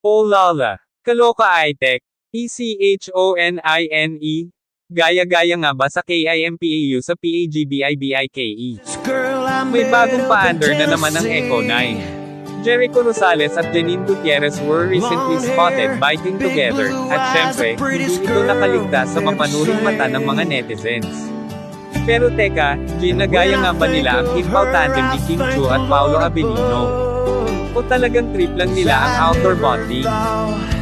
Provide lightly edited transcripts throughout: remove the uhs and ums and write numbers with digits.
Oh lala. Kaloka iTech. ECHONINE. Gaya-gaya nga ba sa KIMPAU sa PAGBIBIKE? May bagong pa-under na naman ang Echo 9. Jericho Rosales at Janine Gutierrez were recently spotted biking together, at syempre, hindi ito nakaligtas sa mapanuring mata ng mga netizens. Pero teka, ginagaya nga ba nila ang Kim-Pao tandem ni Kim Chiu at Paolo Abilino? O talagang trip lang nila ang outdoor bonding?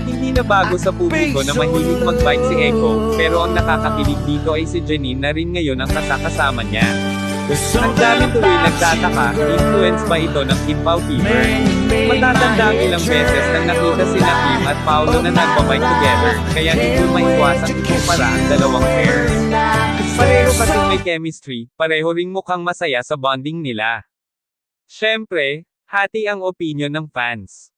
Hindi na bago sa publiko na mahilig mag-bike si Echo, pero ang nakakakilig dito ay si Janine na rin ngayon ang kasama niya. Ang dami tuloy nagtataka, influenced ba ito ng Kim-Pao fever? Matatanda ang ilang beses nang nakita sina Kim at Paolo na nagbabike together, kaya hindi maiwasang ikumpara ang dalawang pairs. Pareho kasing may chemistry, pareho ring mukhang masaya sa bonding nila. Syempre, hati ang opinion ng fans.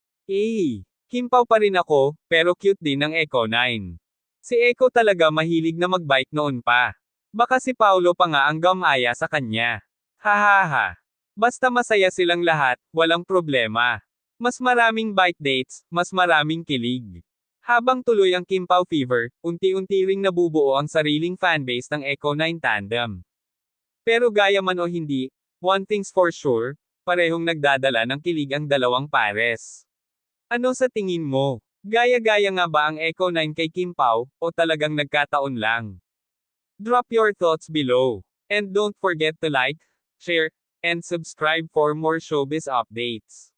Kim-Pao pa rin ako, pero cute din ang Echo 9. Si Echo talaga mahilig na magbike noon pa. Baka si Paolo pa nga ang gamaya sa kanya. Hahaha. Basta masaya silang lahat, walang problema. Mas maraming bike dates, mas maraming kilig. Habang tuloy ang Kim-Pao fever, unti-unti ring nabubuo ang sariling fanbase ng Echo 9 tandem. Pero gaya man o hindi, one thing's for sure, parehong nagdadala ng kilig ang dalawang pares. Ano sa tingin mo? Gaya-gaya nga ba ang Echo 9 kay Kim-Pao, o talagang nagkataon lang? Drop your thoughts below. And don't forget to like, share, and subscribe for more showbiz updates.